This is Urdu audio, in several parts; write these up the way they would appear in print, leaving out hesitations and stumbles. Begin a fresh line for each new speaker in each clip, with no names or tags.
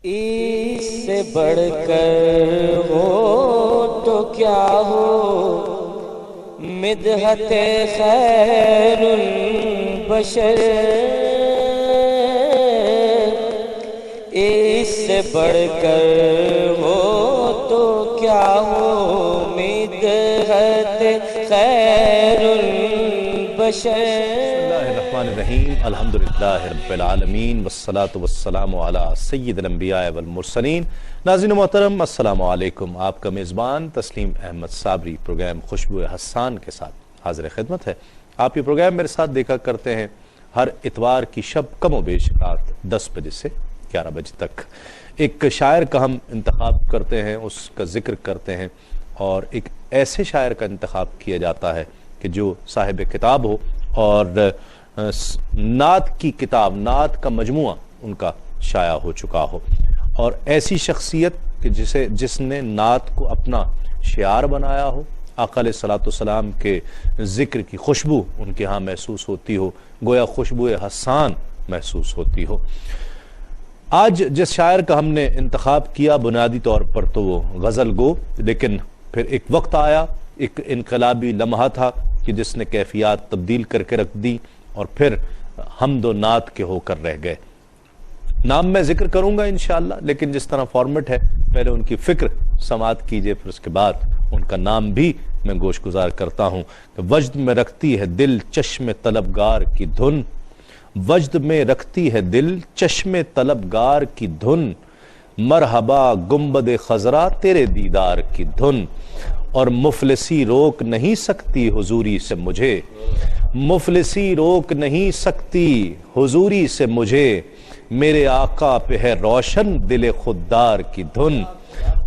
اس سے بڑھ کر ہو تو کیا ہو، مدحت خیر البشر، اس سے بڑھ کر ہو تو کیا ہو، مدحت خیر البشر۔
الرحمن الرحیم، الحمدللہ رب العالمین، والصلاة والسلام علی سید الانبیاء والمرسلین۔ ناظرین محترم، السلام علیکم۔ آپ کا میزبان تسلیم احمد صابری پروگرام خوشبو حسان کے ساتھ حاضر خدمت ہے۔ آپ یہ پروگرام میرے ساتھ دیکھا کرتے ہیں ہر اتوار کی شب کم و بیش رات 10 بجے سے 11 بجے تک۔ ایک شاعر کا ہم انتخاب کرتے ہیں، اس کا ذکر کرتے ہیں، اور ایک ایسے شاعر کا انتخاب کیا جاتا ہے کہ جو صاحب کتاب ہو اور نعت کی کتاب، نعت کا مجموعہ ان کا شائع ہو چکا ہو، اور ایسی شخصیت کہ جس نے نعت کو اپنا شعار بنایا ہو، آقا علیہ الصلوۃ والسلام کے ذکر کی خوشبو ان کے ہاں محسوس ہوتی ہو، گویا خوشبو حسان محسوس ہوتی ہو۔ آج جس شاعر کا ہم نے انتخاب کیا بنیادی طور پر تو وہ غزل گو، لیکن پھر ایک وقت آیا، ایک انقلابی لمحہ تھا کہ جس نے کیفیات تبدیل کر کے رکھ دی اور پھر حمد و نعت کے ہو کر رہ گئے۔ نام میں ذکر کروں گا انشاءاللہ، لیکن جس طرح فارمیٹ ہے پہلے ان کی فکر سماعت کیجئے، پھر اس کے بعد ان کا نام بھی میں گوش گزار کرتا ہوں کہ وجد میں رکھتی ہے دل چشم طلبگار کی دھن، وجد میں رکھتی ہے دل چشم طلبگار کی دھن، مرحبا گنبد خضرا تیرے دیدار کی دھن، اور مفلسی روک نہیں سکتی حضوری سے مجھے، مفلسی روک نہیں سکتی حضوری سے مجھے، میرے آقا پہ ہے روشن دل خوددار کی دھن،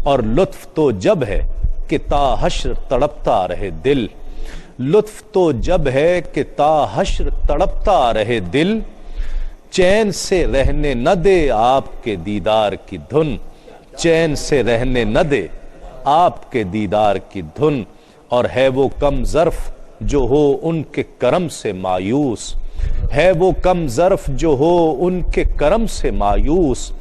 اور لطف تو جب ہے کہ تا حشر تڑپتا رہے دل، لطف تو جب ہے کہ تا حشر تڑپتا رہے دل، چین سے رہنے نہ دے آپ کے دیدار کی دھن، چین سے رہنے نہ دے آپ کے دیدار کی دھن، اور ہے وہ کم ظرف جو ہو ان کے کرم سے مایوس، ہے وہ کم ظرف جو ہو ان کے کرم سے مایوس،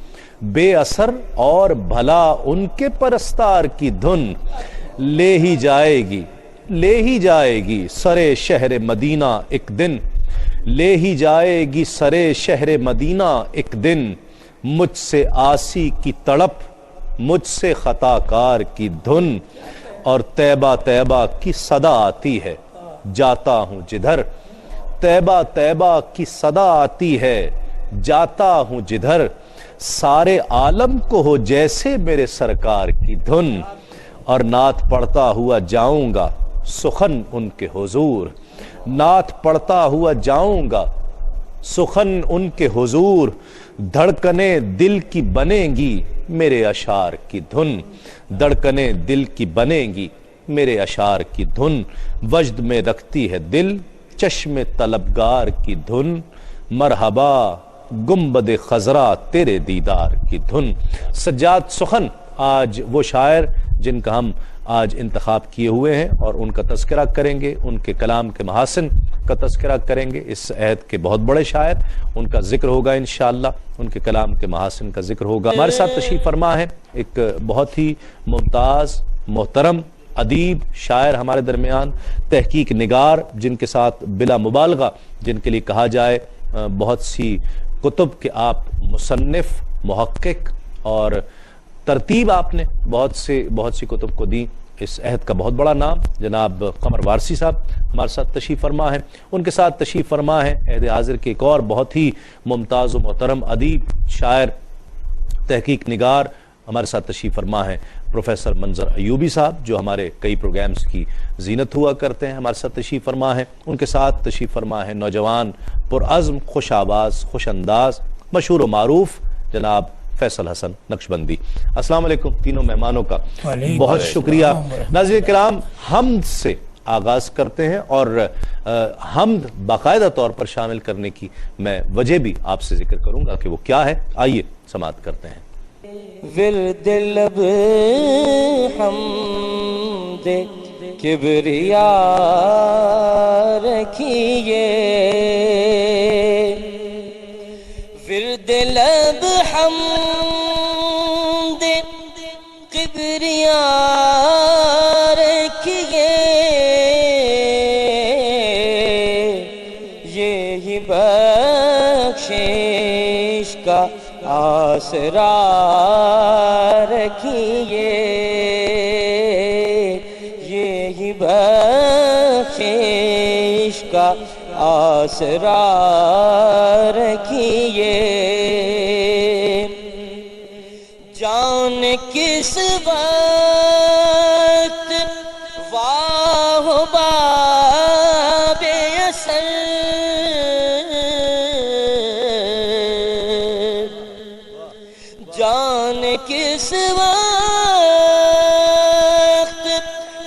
بے اثر اور بھلا ان کے پرستار کی دھن، لے ہی جائے گی، لے ہی جائے گی سرے شہر مدینہ ایک دن، لے ہی جائے گی سرے شہر مدینہ ایک دن، مجھ سے آسی کی تڑپ مجھ سے خطا کار کی دھن، اور طیبہ طیبہ کی صدا آتی ہے جاتا ہوں جدھر، طیبہ طیبہ کی صدا آتی ہے جاتا ہوں جدھر، سارے عالم کو ہو جیسے میرے سرکار کی دھن، اور نعت پڑھتا ہوا جاؤں گا سخن ان کے حضور، نعت پڑھتا ہوا جاؤں گا سخن ان کے حضور، دھڑکنیں دل کی بنیں گی میرے اشعار کی دھن، دھڑکنیں دل کی بنیں گی میرے اشعار کی دھن، وجد میں رکھتی ہے دل چشم طلبگار کی دھن، مرحبا گنبد خضرا تیرے دیدار کی دھن۔ سجاد سخن آج وہ شاعر جن کا ہم آج انتخاب کیے ہوئے ہیں، اور ان کا تذکرہ کریں گے، ان کے کلام کے محاسن کا تذکرہ کریں گے۔ اس عہد کے بہت بڑے شاعر، ان کا ذکر ہوگا انشاءاللہ، ان کے کلام کے محاسن کا ذکر ہوگا۔ ہمارے ساتھ تشریف فرما ہے ایک بہت ہی ممتاز محترم ادیب شاعر ہمارے درمیان، تحقیق نگار جن کے ساتھ بلا مبالغہ جن کے لیے کہا جائے بہت سی کتب کے آپ مصنف، محقق، اور ترتیب آپ نے بہت سی کتب کو دی۔ اس عہد کا بہت بڑا نام جناب قمر وارثی صاحب ہمارے ساتھ تشریف فرما ہے، ان کے ساتھ تشریف فرما ہے عہد حاضر کے ایک اور بہت ہی ممتاز و محترم ادیب شاعر تحقیق نگار ہمارے ساتھ تشریف فرما ہے پروفیسر منظر ایوبی صاحب، جو ہمارے کئی پروگرامز کی زینت ہوا کرتے ہیں، ہمارے ساتھ تشریف فرما ہے۔ ان کے ساتھ تشریف فرما ہے نوجوان پرعزم، خوش آواز، خوش انداز، مشہور و معروف جناب فیصل حسن نقشبندی۔ السلام علیکم تینوں مہمانوں کا بہت شکریہ۔ ناظرین کرام، حمد سے آغاز کرتے ہیں، اور حمد باقاعدہ طور پر شامل کرنے کی میں وجہ بھی آپ سے ذکر کروں گا کہ وہ کیا ہے۔ آئیے سماعت کرتے ہیں۔
ورد لب حمد کبریا رکھیے، ورد لب حمد کبریاء رکھیے یہی بخشش کا آسرا رکھیے یہی بخشش کا آسرا رکھیے جان کس وقت واہ باب اثر جان کس وقت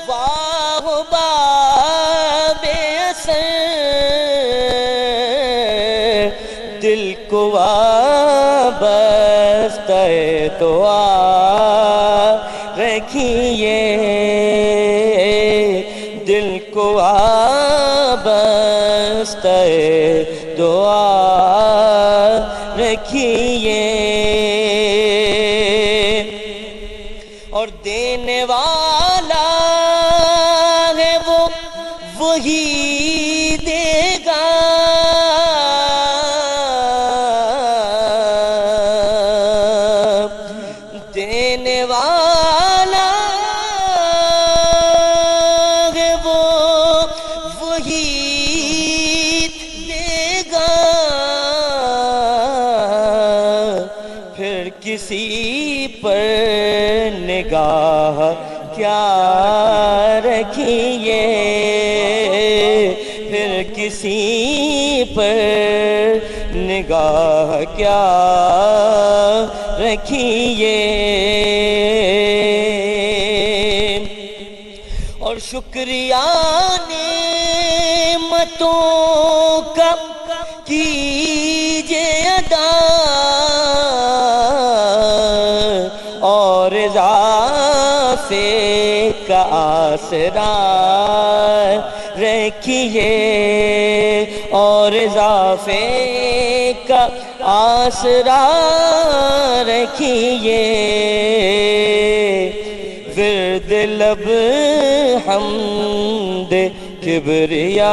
واہ باب اثر دل کو وابستہ دعا رکھیے دل کو وابستہ دعا رکھیے اور دینے والا ہے وہ وہی دے گا دینے والا ہے وہ وہی دے گا پھر کسی پر نگاہ کیا رکھیے پھر کسی پر نگاہ کیا رکھیے اور شکریہ نعمتوں کا کیجے ادا اور اضافے کا آسرا رکھیے اور اضافے کا آسرا رکھیے ورد لب حمد کبریاء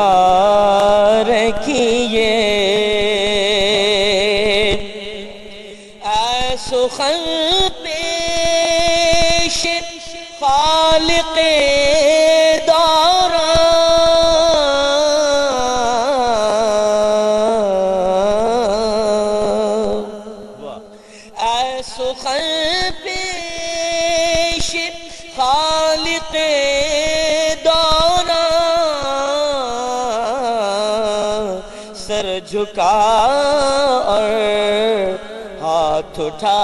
رکھیے اے سخن پیش خالق سخن پیش خالق دوران سر جھکا اور ہاتھ اٹھا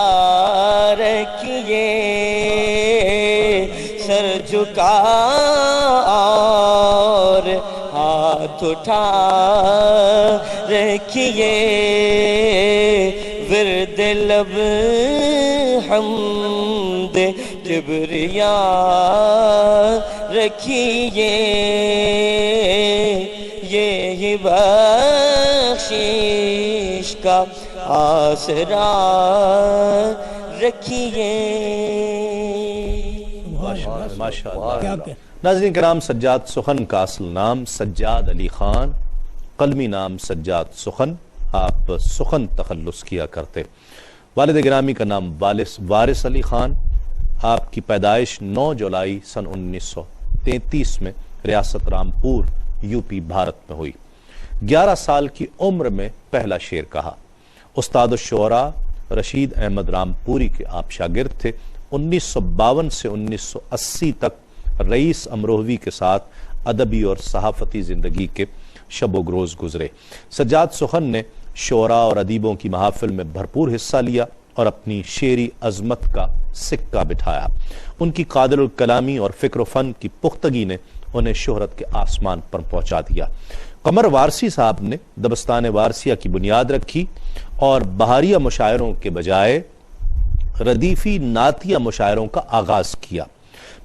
رکھیے سر جھکا اور ہاتھ اٹھا رکھیے ورد لب حمد کبریاء رکھیے یہی بخشش کا آسرا رکھیے
ماشاءاللہ ناظرین کرام سجاد سخن کا اصل نام سجاد علی خان قلمی نام سجاد سخن آپ سخن تخلص کیا کرتے والد گرامی کا نام وارث علی خان آپ کی پیدائش 9 جولائی سن 1933 میں ریاست رامپور یو پی بھارت میں ہوئی 11 سال کی عمر میں پہلا شعر کہا استاد الشعراء رشید احمد رامپوری کے آپ شاگرد تھے 1952 سے 1980 تک رئیس امروہوی کے ساتھ ادبی اور صحافتی زندگی کے شب و گروز گزرے سجاد سخن نے شعراء اور ادیبوں کی محافل میں بھرپور حصہ لیا اور اپنی شعری عظمت کا سکہ بٹھایا ان کی قادر الکلامی اور فکر و فن کی پختگی نے انہیں شہرت کے آسمان پر پہنچا دیا قمر وارسی صاحب نے دبستان وارسیہ کی بنیاد رکھی اور بہاریہ مشاعروں کے بجائے ردیفی نعتیہ مشاعروں کا آغاز کیا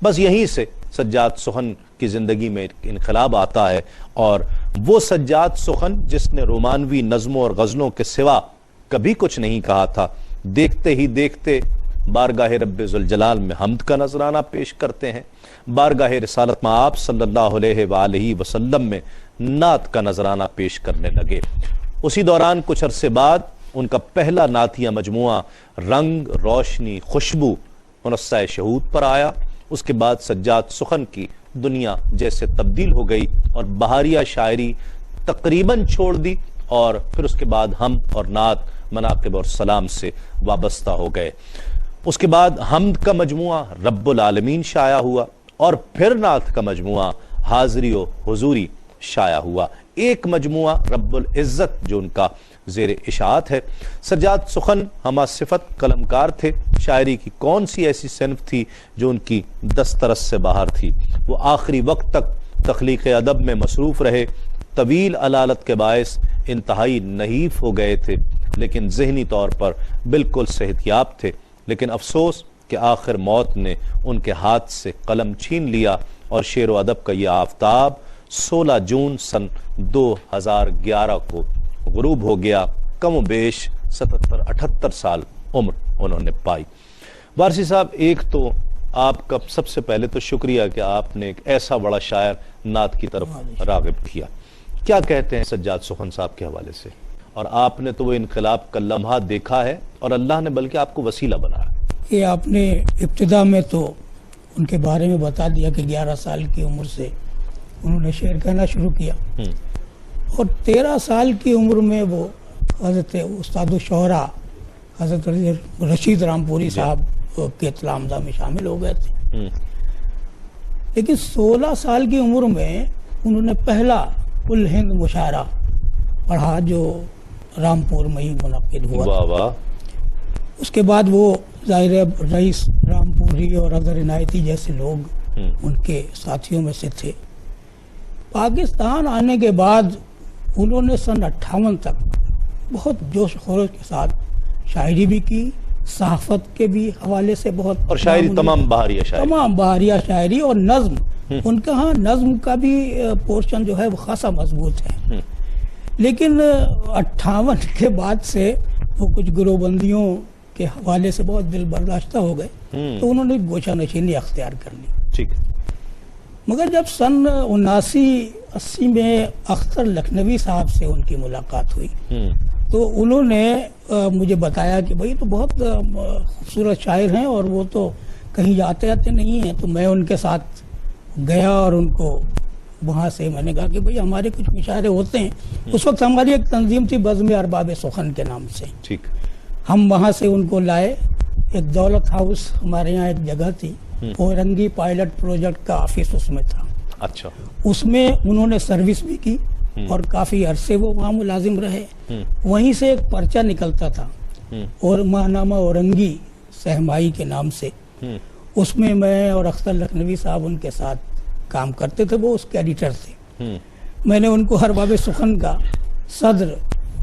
بس یہیں سے سجاد سخن کی زندگی میں انقلاب آتا ہے اور وہ سجاد سخن جس نے رومانوی نظموں اور غزلوں کے سوا کبھی کچھ نہیں کہا تھا دیکھتے ہی دیکھتے بارگاہ رب ذوالجلال میں حمد کا نذرانہ پیش کرتے ہیں، بارگاہ رسالت میں آپ صلی اللہ علیہ وآلہ وسلم میں نعت کا نذرانہ پیش کرنے لگے۔ اسی دوران کچھ عرصے بعد ان کا پہلا نعتیہ مجموعہ رنگ روشنی خوشبو منصہ شہود پر آیا۔ اس کے بعد سجاد سخن کی دنیا جیسے تبدیل ہو گئی اور بہاریہ شاعری تقریباً چھوڑ دی، اور پھر اس کے بعد حمد اور نعت مناقب اور سلام سے وابستہ ہو گئے۔ اس کے بعد حمد کا مجموعہ رب العالمین شائع ہوا، اور پھر نعت کا مجموعہ حاضری و حضوری شائع ہوا۔ ایک مجموعہ رب العزت جو ان کا زیر اشاعت ہے۔ سجاد سخن ہمہ صفت قلمکار تھے، شاعری کی کون سی ایسی صنف تھی جو ان کی دسترس سے باہر تھی؟ وہ آخری وقت تک تخلیق ادب میں مصروف رہے، طویل علالت کے باعث انتہائی نحیف ہو گئے تھے، لیکن ذہنی طور پر بالکل صحت یاب تھے۔ لیکن افسوس کہ آخر موت نے ان کے ہاتھ سے قلم چھین لیا، اور شعر و ادب کا یہ آفتاب 16 جون سن 2011 کو غروب ہو گیا۔ کم و بیش 77-78 سال عمر انہوں نے پائی۔ وارثی صاحب، ایک تو آپ کا سب سے پہلے تو شکریہ کہ آپ نے ایک ایسا بڑا شاعر نعت کی طرف راغب کیا۔ کیا کہتے ہیں سجاد سخن صاحب کے حوالے سے؟ اور آپ نے تو وہ انقلاب کا لمحہ دیکھا ہے، اور اللہ نے بلکہ آپ کو وسیلہ بنایا۔
یہ آپ نے ابتدا میں تو ان کے بارے میں بتا دیا کہ 11 سال کی عمر سے انہوں نے شعر کہنا شروع کیا، اور 13 سال کی عمر میں وہ حضرت استاد الشہرا حضرت رشید رامپوری صاحب کے اطلاع میں شامل ہو گئے تھے۔ لیکن 16 سال کی عمر میں انہوں نے پہلا کل ہند مشاعرہ پڑھا جو رامپور میں ہی منعقد ہوا۔
واہ واہ۔
اس کے بعد وہ ظاہر رئیس رامپوری اور اظہر عنایتی جیسے لوگ ان کے ساتھیوں میں سے تھے۔ پاکستان آنے کے بعد انہوں نے سن 58 تک بہت جوش و خروش کے ساتھ شاعری بھی کی، صحافت کے بھی حوالے سے بہت،
اور شاعری تمام بہاریہ شاعری،
تمام بہاریہ شاعری اور نظم، ان کے ہاں نظم کا بھی پورشن جو ہے وہ خاصا مضبوط ہے۔ لیکن 58 کے بعد سے وہ کچھ گروہ بندیوں کے حوالے سے بہت دل برداشتہ ہو گئے، تو انہوں نے گوشہ نشینی اختیار کر لی۔
ٹھیک۔
مگر جب سن 79-80 میں اختر لکھنوی صاحب سے ان کی ملاقات ہوئی، تو انہوں نے مجھے بتایا کہ بھئی تو بہت خوبصورت شاعر ہیں، اور وہ تو کہیں جاتے آتے نہیں ہیں۔ تو میں ان کے ساتھ گیا، اور ان کو وہاں سے میں نے کہا کہ بھئی ہمارے کچھ مشاعرے ہوتے ہیں۔ اس وقت ہماری ایک تنظیم تھی بزم ارباب سخن کے نام سے،
ٹھیک۔
ہم وہاں سے ان کو لائے۔ ایک دولت ہاؤس ہمارے یہاں ایک جگہ تھی، اورنگی پائلٹ پروجیکٹ کا آفس اس میں تھا۔
اچھا۔
اس میں انہوں نے سروس بھی کی، اور کافی عرصے وہ وہاں ملازم رہے۔ وہیں سے ایک پرچہ نکلتا تھا، اور ماہنامہ اورنگی سہمائی کے نام سے، اس میں میں اور اختر لکھنوی صاحب ان کے ساتھ کام کرتے تھے، وہ اس کے ایڈیٹر تھے۔ میں نے ان کو ارباب سخن کا صدر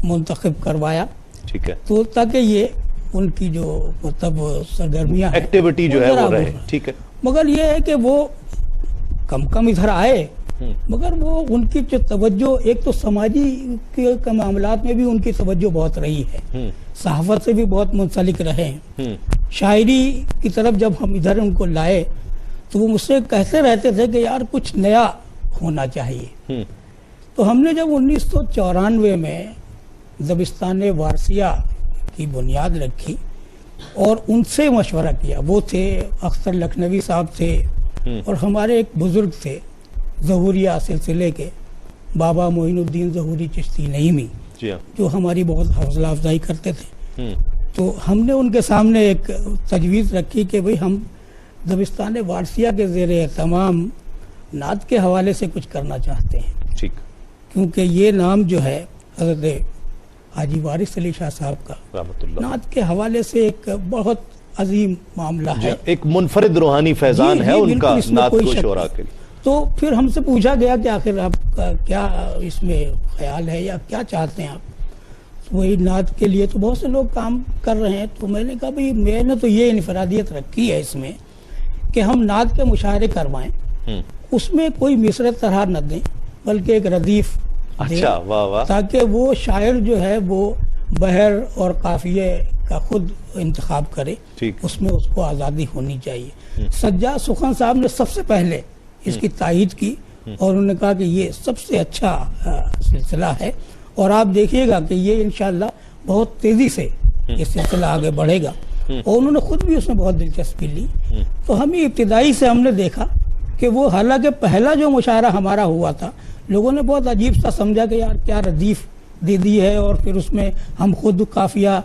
منتخب کروایا،
ٹھیک ہے،
تو تاکہ یہ ان کی جو مطلب سرگرمیاں
ایکٹیویٹی جو ہے وہ رہے۔ ٹھیک ہے۔
مگر یہ ہے کہ وہ کم ادھر آئے، مگر وہ ان کی جو توجہ، ایک تو سماجی کے معاملات میں بھی ان کی توجہ بہت رہی ہے، صحافت سے بھی بہت منسلک رہے ہیں۔ شاعری کی طرف جب ہم ادھر ان کو لائے تو وہ مجھ سے کہتے رہتے تھے کہ یار کچھ نیا ہونا چاہیے۔ تو ہم نے جب 1994 میں دبستان وارثیہ کی بنیاد رکھی اور ان سے مشورہ کیا، وہ تھے اختر لکھنوی صاحب تھے، اور ہمارے ایک بزرگ تھے ظہوریہ سلسلے کے بابا معین الدین ظہوری چشتی نعیمی، جو ہماری بہت حوصلہ افزائی کرتے تھے۔ تو ہم نے ان کے سامنے ایک تجویز رکھی کہ بھئی ہم دبستان وارثیہ کے زیر اہتمام نعت کے حوالے سے کچھ کرنا چاہتے ہیں،
ٹھیک،
کیونکہ یہ نام جو ہے حضرت حاجی وارث علی شاہ صاحب کا
رحمۃ اللہ،
نعت کے حوالے سے ایک بہت عظیم معاملہ ہے،
ایک منفرد روحانی فیضان ہے ان کا نعت کو شعراء کے لیے۔
تو پھر ہم سے پوچھا گیا کہ آخر آپ کا کیا اس میں خیال ہے، یا کیا چاہتے ہیں آپ؟ وہی نعت کے لیے تو بہت سے لوگ کام کر رہے ہیں۔ تو میں نے کہا بھئی میں نے تو یہ انفرادیت رکھی ہے اس میں کہ ہم نعت کے مشاعرے کروائیں، اس میں کوئی مصرع طرح نہ دیں بلکہ ایک ردیف دیں،
اچھا، واہ واہ،
تاکہ وہ شاعر جو ہے وہ بحر اور قافیے کا خود انتخاب کرے،
ٹھیک،
اس میں اس کو آزادی ہونی چاہیے۔ سجاد سخن صاحب نے سب سے پہلے اس کی تائید کی اور انہوں نے کہا کہ یہ سب سے اچھا سلسلہ ہے اور آپ دیکھیے گا کہ یہ انشاءاللہ بہت تیزی سے یہ سلسلہ آگے بڑھے گا، اور انہوں نے خود بھی اس میں بہت دلچسپی لی۔ تو ہمیں ابتدائی سے ہم نے دیکھا کہ وہ حالانکہ پہلا جو مشاعرہ ہمارا ہوا تھا لوگوں نے بہت عجیب سا سمجھا کہ یار کیا ردیف دے دی ہے اور پھر اس میں ہم خود قافیہ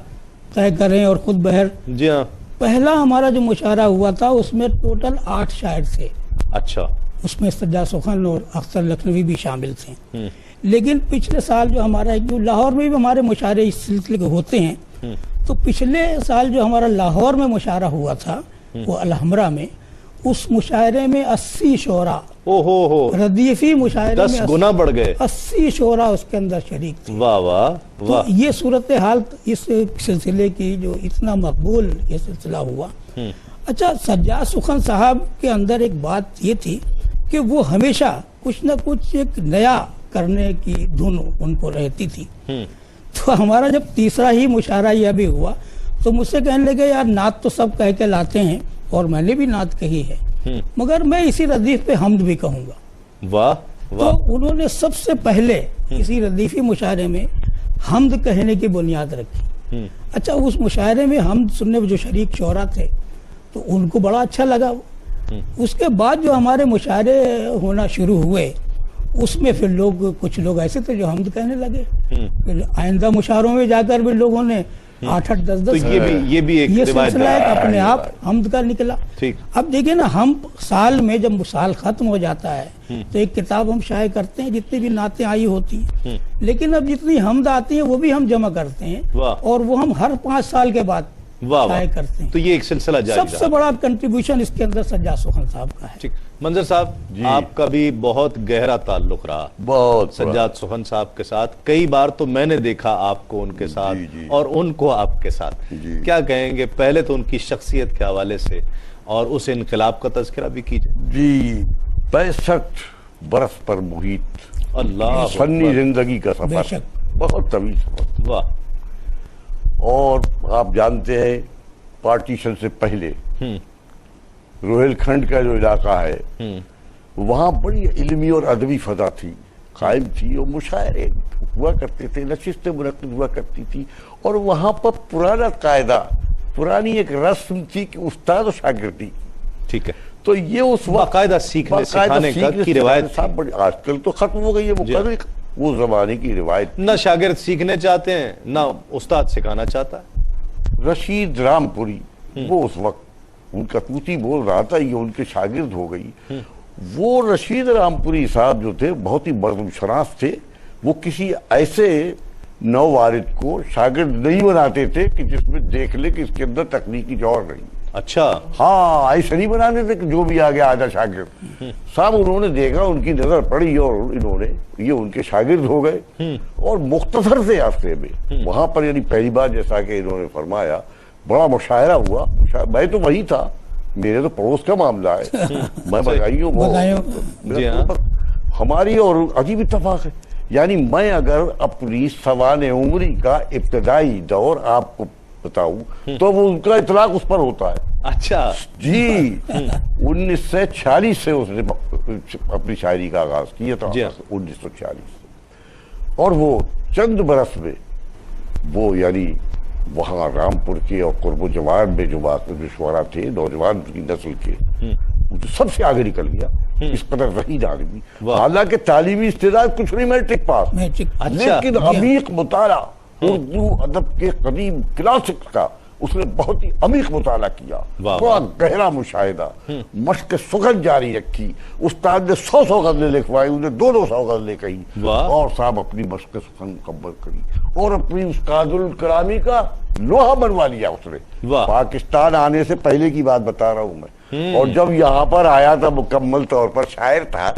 طے کریں اور خود بحر۔
جی ہاں،
پہلا ہمارا جو مشاعرہ ہوا تھا اس میں ٹوٹل 8 شاعر تھے،
اچھا،
اس میں سجاد سخن اور اختر لکھنوی بھی شامل تھے۔ لیکن پچھلے سال جو ہمارا جو لاہور میں بھی ہمارے مشاعرے اس سلسلے کے ہوتے ہیں، تو پچھلے سال جو ہمارا لاہور میں مشاعرہ ہوا تھا وہ الحمرہ میں، اس مشاعرے میں 80 شعراء، ردیفی مشاعرے
10
میں
گنا بڑھ گئے،
80 شعراء اس کے اندر شریک تھے۔
واہ واہ
تو
واہ،
یہ صورتحال اس سلسلے کی جو اتنا مقبول یہ سلسلہ ہوا۔ اچھا، سجاد سخن صاحب کے اندر ایک بات یہ تھی کہ وہ ہمیشہ کچھ نہ کچھ ایک نیا کرنے کی دھن ان کو رہتی تھی۔ تو ہمارا جب تیسرا ہی مشاعرہ یہ ابھی ہوا تو مجھ سے کہنے لگے یار نعت تو سب کہہ کے لاتے ہیں اور میں نے بھی نعت کہی ہے، مگر میں اسی ردیف پہ حمد بھی کہوں گا۔
واہ
تو
واہ،
انہوں نے سب سے پہلے کسی ردیفی مشاعرے میں حمد کہنے کی بنیاد رکھی۔ اچھا، اس مشاعرے میں حمد سننے جو شریک شعراء تھے تو ان کو بڑا اچھا لگا۔ اس کے بعد جو ہمارے مشاعرے ہونا شروع ہوئے اس میں پھر کچھ لوگ ایسے تھے جو حمد کہنے لگے، پھر آئندہ مشاعروں میں جا کر بھی لوگوں نے 8-8 10-10
تو یہ بھی ایک
یہ
روایت
سلسلہ
ہے۔
ایک اپنے آپ حمد کا نکلا۔
ٹھیک،
اب دیکھیں نا، ہم سال میں جب سال ختم ہو جاتا ہے تو ایک کتاب ہم شائع کرتے ہیں جتنی بھی نعتیں آئی ہوتی ہیں، لیکن اب جتنی حمد آتی ہیں وہ بھی ہم جمع کرتے ہیں
واہ،
اور وہ ہم ہر 5 سال کے بعد
واہ
شائع
واہ،
کرتے ہیں۔
تو یہ ایک سلسلہ جاری
سب سے
رہا۔
بڑا کنٹریبیوشن اس کے اندر سجاد سخن صاحب کا ہے۔
ٹھیک، منظر صاحب،
جی،
آپ کا بھی بہت گہرا تعلق رہا
بہت
سجاد سخن صاحب کے ساتھ، کئی بار تو میں نے دیکھا آپ کو ان کے ساتھ
جی۔
اور ان کو آپ کے ساتھ،
جی۔
کیا کہیں گے پہلے تو ان کی شخصیت کے حوالے سے اور اس انقلاب کا تذکرہ بھی کیجئے۔
جی، 65 برس پر محیط
اللہ
فنی
اکبر،
زندگی کا
بے
سفر،
شک۔
بہت طویل سفر،
واہ،
اور آپ جانتے ہیں پارٹیشن سے پہلے روہیل کھنڈ کا جو علاقہ ہے وہاں بڑی علمی اور ادبی فضا تھی، قائم تھی، اور مشاعرے ہوا کرتے تھے، نشستیں منعقد ہوا کرتی تھی، اور وہاں پر پرانا قاعدہ، پرانی ایک رسم تھی کہ استاد و شاگردی۔
ٹھیک ہے،
تو یہ اس وقت
باقاعدہ سیکھنے سکھانے کی روایت تھی۔
آج کل تو ختم ہو گئی ہے،
جی۔
وہ زمانے کی روایت۔
نہ شاگرد سیکھنے چاہتے ہیں نہ استاد سکھانا چاہتا ہے۔
رشید رام پوری، وہ اس وقت ان کا توتی بول رہا تھا، یہ ان کے شاگرد ہو گئی۔ وہ رشید رام پوری صاحب جو تھے بہت ہی مردم شناس تھے، وہ کسی ایسے نووارد کو شاگرد نہیں بناتے تھے کہ جس میں دیکھ لے کہ اس کے اندر تکنیکی جوہر نہیں۔
اچھا،
ہاں، ایسے نہیں بناتے تھے کہ جو بھی آگے آجا شاگرد صاحب، انہوں نے دیکھا، ان کی نظر پڑی اور انہوں نے یہ ان کے شاگرد ہو گئے، اور مختصر سے عرصے میں وہاں پر یعنی پہلی بار جیسا کہ انہوں نے فرمایا بڑا مشاعرہ ہوا۔ میں تو وہی تھا، میرے تو پڑوس کا معاملہ ہے، میں
جی ہاں،
ہماری اور عجیب اتفاق ہے، یعنی میں اگر اپنی سوانح عمری کا ابتدائی دور آپ کو بتاؤں تو وہ ان کا اطلاق اس پر ہوتا ہے۔
اچھا،
جی، 1946 سے اس نے اپنی شاعری کا آغاز کیا تھا، 1946 سے، اور وہ چند برس میں وہ یعنی وہاں رامپور کے اور قرب و جوار میں جو واقع شعراء تھے نوجوان کی نسل کے، سب سے آگے نکل گیا، اس قدر رہید آدمی، حالانکہ تعلیمی استعداد کچھ نہیں، میٹرک پاس، لیکن عمیق مطالعہ اردو ادب کے قدیم کلاسک کا اس نے بہت ہی عمیق مطالعہ کیا، بڑا گہرا مشاہدہ، مشق سخن جاری رکھی، استاد نے 100 غزلیں لکھوائی، انہیں 200 غزلیں کہیں، اور صاحب اپنی مشق سخن مکمل کری، اور اپنی استاد الکلامی کا لوہا بنوا لیا اس نے۔ پاکستان آنے سے پہلے کی بات بتا رہا ہوں میں، اور جب یہاں پر آیا تھا مکمل طور پر شاعر تھا،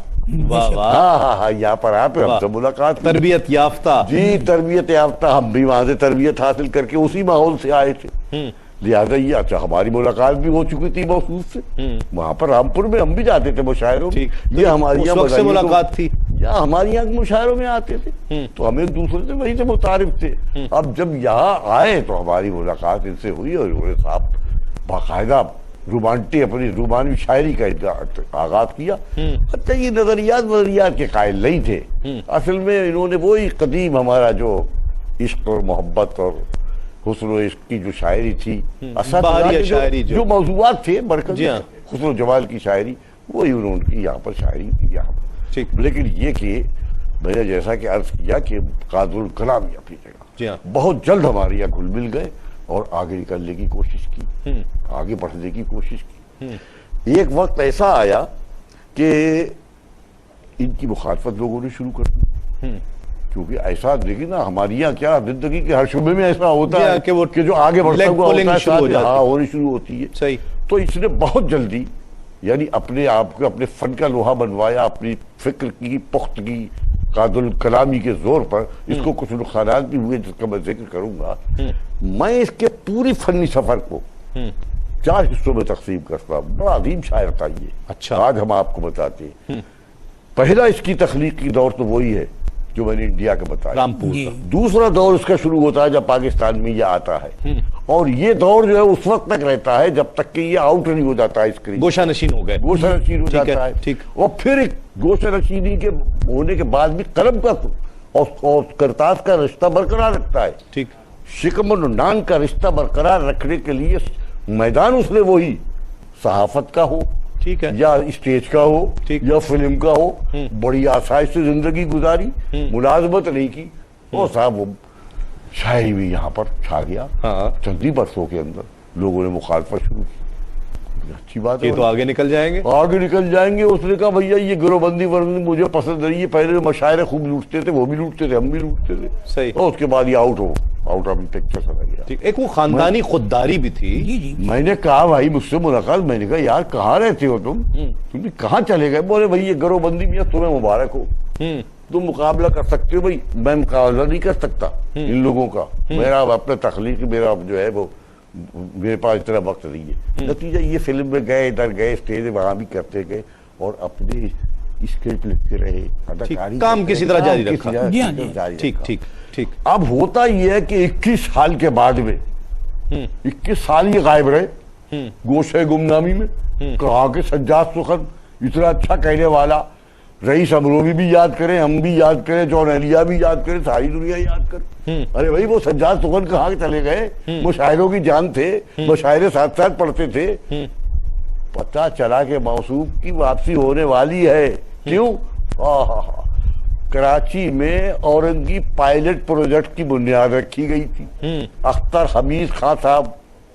ہاں یہاں پر آپ ہم سے ملاقات،
تربیت یافتہ،
جی تربیت یافتہ، ہم بھی وہاں سے تربیت حاصل کر کے اسی ماحول سے آئے تھے، لہٰذا یہ اچھا ہماری ملاقات بھی ہو چکی تھی مخصوص سے، وہاں پر رامپور میں ہم بھی جاتے تھے مشاعروں میں، یہ ہماری
ملاقات تھی،
یا ہماری یہاں کے مشاعروں میں آتے تھے تو ہم ایک دوسرے سے وہی سے متعارف تھے. اب جب یہاں آئے تو ہماری ملاقات ان سے ہوئی اور انہوں نے صاحب باقاعدہ اپنی رومانوی شاعری کا آغاز کیا. اچھا یہ نظریات کے قائل نہیں تھے. اصل میں انہوں نے وہی قدیم ہمارا جو عشق اور محبت اور حسن و عشق کی جو شاعری تھی, جو موضوعات تھے برکت حسن و جمال کی شاعری, وہی انہوں نے یہاں پر شاعری کی یہاں پر. لیکن یہ کہ میں نے جیسا کہ عرض کیا کہ قادر الکلام اپنی جگہ بہت جلد ہمارے یہاں گھل مل گئے اور آگے نکلنے کی کوشش کی, آگے بڑھنے کی کوشش کی. ایک وقت ایسا آیا کہ ان کی مخالفت لوگوں نے شروع کر دی, کیونکہ ایسا دیکھیں نا ہماری یہاں کیا زندگی کے ہر شعبے میں ایسا ہوتا ہے کہ جو آگے بڑھتا ہوا ہونی شروع ہوتی ہے. تو اس نے بہت جلدی یعنی اپنے آپ کو اپنے فن کا لوہا بنوایا, اپنی فکر کی پختگی قادر الکلامی کے زور پر. اس کو کچھ نقصانات بھی ہوئے جس کا میں ذکر کروں گا. میں اس کے پوری فنی سفر کو 4 حصوں میں تقسیم کرتا ہوں. بڑا عظیم شاعر تھا یہ, آج ہم آپ کو بتاتے ہیں. پہلا اس کی تخلیقی دور تو وہی ہے جو میں نے انڈیا کا بتایا. دوسرا دور اس کا شروع ہوتا ہے جب پاکستان میں یہ آتا ہے, اور یہ دور جو ہے اس وقت تک رہتا ہے جب تک کہ یہ آؤٹ نہیں ہو جاتا ہے اسکرین,
گوشہ نشین ہو
جاتا ہے. اور پھر ایک گوشہ نشینی کے ہونے کے بعد بھی قلم کا اور کرتاس کا رشتہ برقرار رکھتا ہے. شکم و نان کا رشتہ برقرار رکھنے کے لیے میدان اس نے وہی صحافت کا ہو یا اسٹیج کا ہو یا فلم کا ہو, بڑی آسائش سے زندگی گزاری, ملازمت نہیں کی. اور صاحب وہ شاعری بھی یہاں پر چھا گیا. چند ہی برسوں کے اندر لوگوں نے مخالفت شروع کی. اچھی بات ہے,
تو آگے نکل جائیں گے.
اس نے کہا بھیا یہ گروہ بندی ورزی مجھے پسند نہیں ہے. پہلے مشاعرے خوب لوٹتے تھے, وہ بھی لوٹتے تھے, ہم بھی لوٹتے تھے. اور اس کے بعد یہ آؤٹ آف پکچر چلا گیا.
ایک وہ خاندانی خودداری بھی تھی.
میں نے کہا بھائی مجھ سے ملاقات, میں نے کہا یار کہاں رہتے ہو تم کہاں چلے گئے؟ بولے بھائی یہ گروہ بندی میں تمہیں مبارک ہو, تم مقابلہ کر سکتے ہو. بھائی میں مقابلہ نہیں کر سکتا ان لوگوں کا, میرا اپنا تخلیق میرا جو ہے وہ میرے پاس اتنا وقت نہیں ہے. نتیجہ یہ فلم میں گئے, ادھر گئے, اسٹیج وہاں بھی کرتے گئے اور اپنے اسکرپٹ لکھتے رہے,
کام کسی طرح جاری رکھا. ٹھیک.
اب ہوتا یہ ہے کہ 21 سال کے بعد میں 21 سال یہ غائب رہے گوشہ گمنامی میں. کہا کہ سجاد سخن اتنا اچھا کہنے والا, رئیس امروی بھی یاد کریں, ہم بھی یاد کریں, جون ایلیا بھی یاد کریں, ساری دنیا یاد کرے. ارے بھائی وہ سجاد سخن کہاں چلے گئے؟ مشاعروں کی جان تھے, مشاعرے ساتھ ساتھ پڑھتے تھے. پتہ چلا کہ موصوف کی واپسی ہونے والی ہے. کیوں؟ کراچی میں اورنگی پائلٹ پروجیکٹ کی بنیاد رکھی گئی تھی. اختر حمید خان صاحب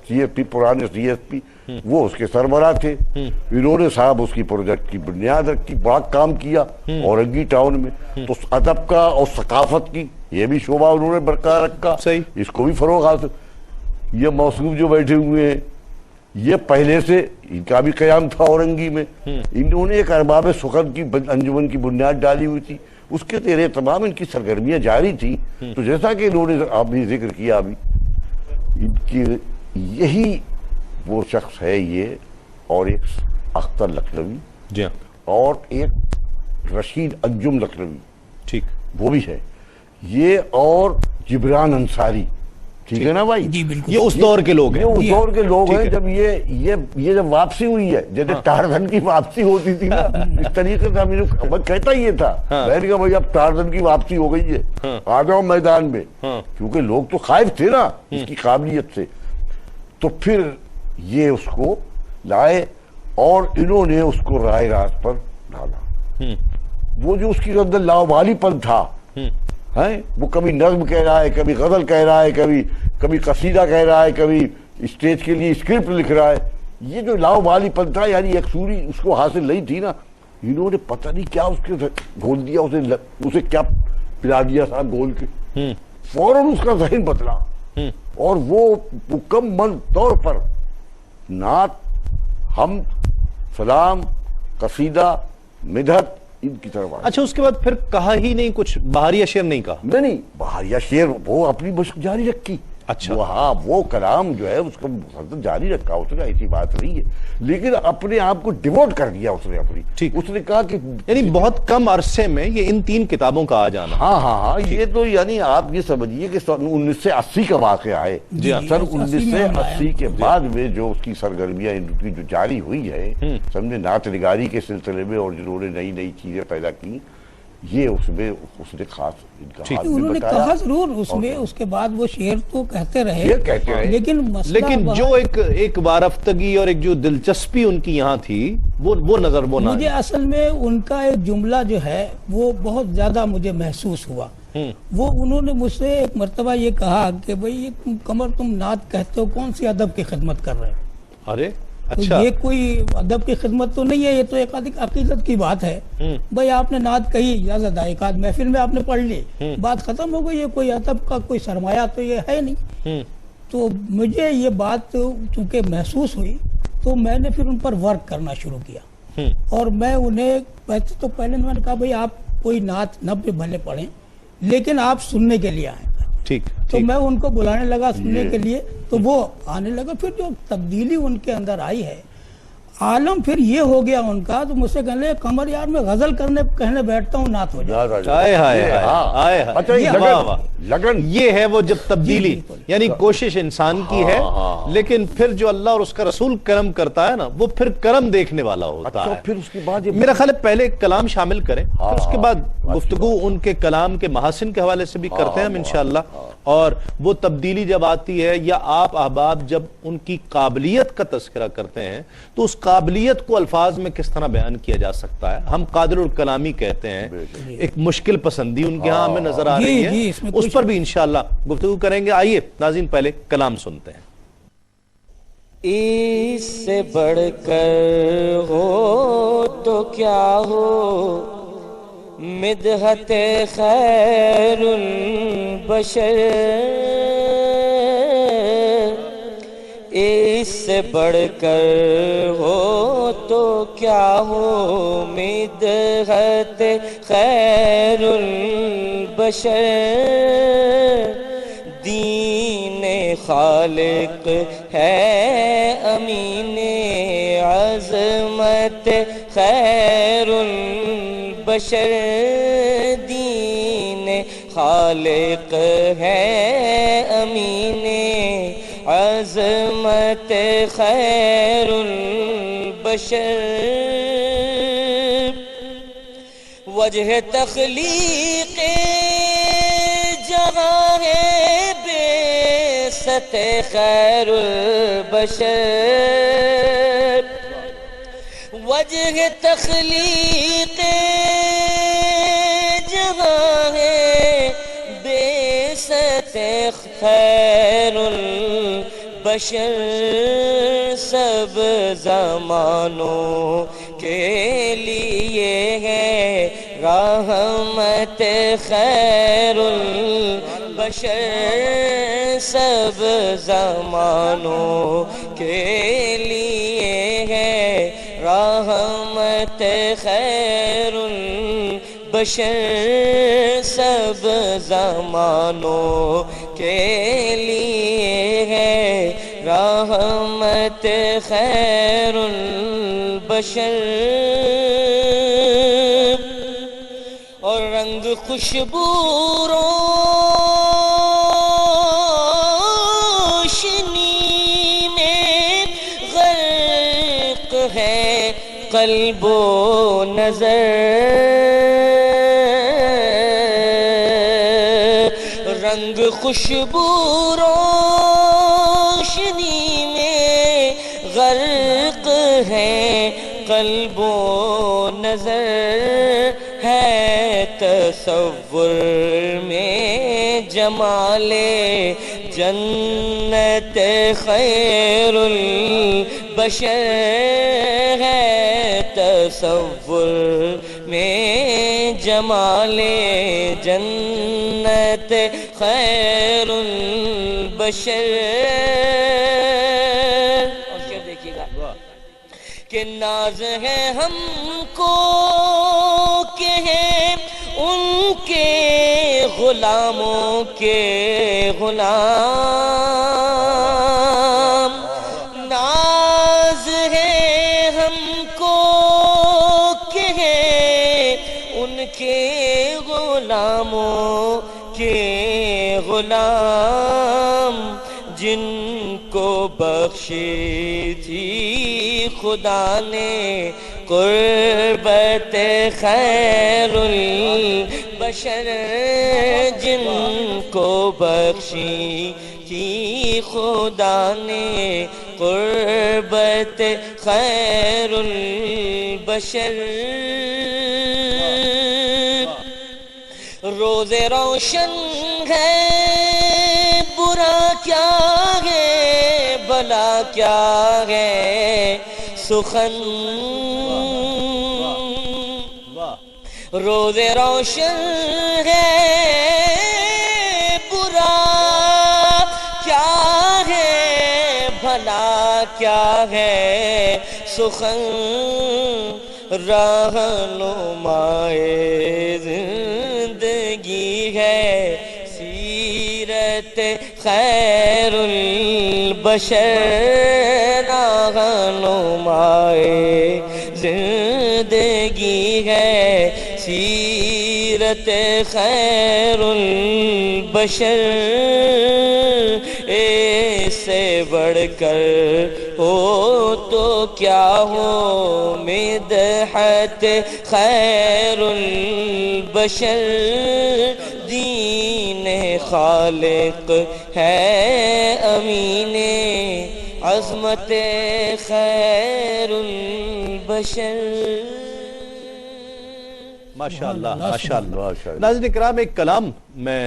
سی ایس پی, پرانے سی ایس پی, وہ اس کے سربراہ تھے. انہوں نے صاحب اس کی پروجیکٹ کی بنیاد رکھی, بڑا کام کیا اورنگی ٹاؤن میں. تو ادب کا اور ثقافت کی یہ بھی شعبہ انہوں نے برقرار رکھا, اس کو بھی فروغ حاصل. یہ موصوف جو بیٹھے ہوئے ہیں یہ پہلے سے ان کا بھی قیام تھا اورنگی میں. انہوں نے ایک ارباب سخن کی انجمن کی بنیاد ڈالی ہوئی تھی, اس کے تیرے تمام ان کی سرگرمیاں جاری تھیں. تو جیسا کہ انہوں نے آپ نے ذکر کیا ابھی, ان کی یہی وہ شخص ہے یہ, اور ایک اختر لکھنوی اور ایک رشید انجم لکھنوی, وہ بھی ہے یہ, اور جبران انصاری. ٹھیک ہے نا بھائی,
یہ اس دور کے لوگ ہیں,
اس دور کے لوگ ہیں جب یہ جب واپسی ہوئی ہے, جیسے ٹارزن کی واپسی ہوتی تھی نا, اس طریقے سے ہم کہتا یہ تھا میں نے کہا بھائی اب ٹارزن کی واپسی ہو گئی ہے, آ جاؤ میدان میں. کیونکہ لوگ تو خائف تھے نا اس کی قابلیت سے. تو پھر یہ اس کو لائے اور انہوں نے اس کو رائے راست پر ڈالا. وہ جو اس کی اندر لاوالی پن تھا, وہ کبھی نظم کہہ رہا ہے, کبھی غزل کہہ رہا ہے, کبھی قصیدہ کہہ رہا ہے, کبھی اسٹیج کے لیے اسکرپٹ لکھ رہا ہے. یہ جو لاوالی پن تھا یعنی یکسوری اس کو حاصل نہیں تھی نا, انہوں نے پتہ نہیں کیا اس کے گھول دیا, اسے کیا پلا دیا صاحب گول کے. فوراً اس کا ذہن بدلا اور وہ مکمل طور پر نعت, حمد, سلام, قصیدہ, مدحت ان کی طرف.
اچھا اس کے بعد پھر کہا ہی نہیں کچھ, بہاریہ شعر نہیں کہا؟
نہیں, بہاریہ شعر وہ اپنی مشق جاری رکھی.
اچھا
ہاں وہ کلام جو ہے اس کو مسلسل جاری رکھا اس نے، ایسی بات نہیں ہے، لیکن اپنے آپ کو ڈیووٹ کر دیا اس نے اپنی، اس نے کہا کہ
یعنی بہت کم عرصے میں یہ ان 3 کتابوں کا آ جانا.
ہاں یہ تو یعنی آپ یہ سمجھیے کہ 1980 کا واقعہ ہے. سن 1980 کے بعد میں جو اس کی سرگرمیاں ان کی جو جاری ہوئی ہے سمجھے نعت نگاری کے سلسلے میں، اور جنہوں نے نئی نئی چیزیں پیدا کی، یہ اس میں اس نے خاص ان کا ہاتھ بھی
انہوں نے
بتایا.
کہا ضرور اس میں، اس کے بعد وہ شعر تو کہتے رہے،
لیکن جو ایک وارفتگی اور ایک جو دلچسپی ان کی یہاں تھی وہ نظر وہ نہ.
مجھے اصل میں ان کا ایک جملہ جو ہے وہ بہت زیادہ مجھے محسوس ہوا. وہ انہوں نے مجھ سے ایک مرتبہ یہ کہا کہ بھئی قمر تم نعت کہتے ہو، کون سی ادب کی خدمت کر رہے ہو؟
ارے
تو یہ کوئی ادب کی خدمت تو نہیں ہے، یہ تو ایک عقیدت کی بات ہے. بھائی آپ نے نعت کہی، اجازت ہے، ایک آدھ محفل میں آپ نے پڑھ لی، بات ختم ہو گئی. یہ کوئی ادب کا کوئی سرمایہ تو یہ ہے نہیں. تو مجھے یہ بات چونکہ محسوس ہوئی تو میں نے پھر ان پر ورک کرنا شروع کیا، اور میں انہیں پہلے میں نے کہا بھئی آپ کوئی نعت نہ بھلے پڑھیں لیکن آپ سننے کے لیے آئیں. تو میں ان کو بلانے لگا سننے کے لیے، تو وہ آنے لگا. پھر جو تبدیلی ان کے اندر آئی ہے، عالم پھر یہ ہو گیا ان کا. تو مجھ سے کہنے لگے قمر یار میں غزل کہنے بیٹھتا ہوں، نعت ہو
جائے. یہ ہے وہ جب تبدیلی، یعنی کوشش انسان کی ہے، لیکن پھر جو اللہ اور اس کا رسول کرم کرتا ہے نا، وہ پھر کرم دیکھنے والا ہوتا ہے.
پھر اس کے بعد
میرا خیال ہے پہلے کلام شامل کریں، پھر اس کے بعد گفتگو ان کے کلام کے محاسن کے حوالے سے بھی کرتے ہیں ہم انشاءاللہ. اور وہ تبدیلی جب آتی ہے، یا آپ احباب جب ان کی قابلیت کا تذکرہ کرتے ہیں، تو اس قابلیت کو الفاظ میں کس طرح بیان کیا جا سکتا ہے. ہم قادر الکلامی کہتے ہیں، ایک مشکل پسندی ان کے ہاں ہمیں نظر آ رہی ہے، اس پر بھی انشاءاللہ گفتگو کریں گے. آئیے ناظرین پہلے کلام سنتے ہیں.
اس سے بڑھ کر ہو تو کیا ہو، مدحت خیر البشر. اس سے بڑھ کر ہو تو کیا ہو، مدحت خیر البشر. دین خالق ہے امین عظمت خیر البشر. دین خالق ہے امین عظمت خیر البشر. وجہ تخلیق جہاں ہے بے ست خیر البشر. وجہ تخلیق جہاں ہے بے ست خیر البشر. سب زمانوں کے لیے ہے رحمت خیر البشر. سب زمانوں کے لیے ہے رحمت خیر البشر. سب زمانوں کے لیے ہے رحمت خیر البشر. اور رنگ خوشبو روشنی میں غرق ہے قلب و نظر. رنگ خوشبو روشنی میں غرق ہے قلب و نظر. ہے تصور میں جمال جنت خیر البشر. ہے تصور میں جمال جنت خیر البشر. اور کیا دیکھیے گا کہ ناز ہے ہم کو کہ ہے ان کے غلاموں کے غلام، ناز ہے ہم کو کہ ہیں ان کے غلاموں کے غلام، جن کو بخشی تھی خدا نے قربت خیر البشر، جن کو بخشی تھی خدا نے قربت خیر البشر، روز روشن ہے برا کیا ہے بھلا کیا ہے سخن، روز روشن ہے برا کیا ہے بھلا کیا ہے سخن، رہنمائے زندگی ہے سیرت خیر البشر، رہنمائے زندگی ہے سیرت خیر البشر، ایسے بڑھ کر ہو تو کیا ہو مدحت خیر البشر، دین خالق ہے امین عظمت خیر البشر۔
ماشاءاللہ ماشاءاللہ۔ ناظرین کرام، ایک کلام میں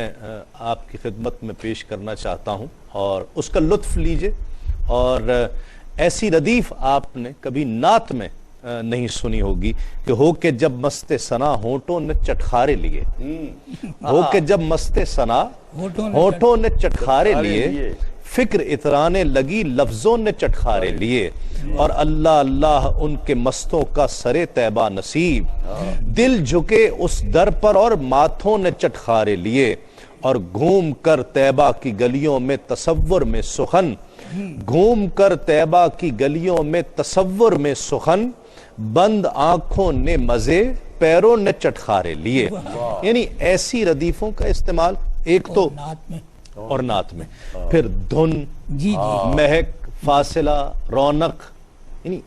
آپ کی خدمت میں پیش کرنا چاہتا ہوں اور اس کا لطف لیجئے، اور ایسی ردیف آپ نے کبھی نعت میں نہیں سنی ہوگی کہ ہو کے جب مست ثنا ہونٹوں نے چٹخارے لیے، ہو کے جب مست ثنا ہونٹوں نے چٹخارے لیے، فکر اترانے لگی لفظوں نے چٹخارے لیے، اور اللہ اللہ ان کے مستوں کا سرے طیبہ نصیب، دل جھکے اس در پر اور ماتھوں نے چٹخارے لیے، اور گھوم کر طیبہ کی گلیوں میں تصور میں سخن، گھوم کر طیبہ کی گلیوں میں تصور میں سخن، بند آنکھوں نے مزے پیروں نے چٹخارے لیے۔ یعنی ایسی ردیفوں کا استعمال ایک تو اور نعت میں، پھر دھن، مہک، فاصلہ، رونق، یعنی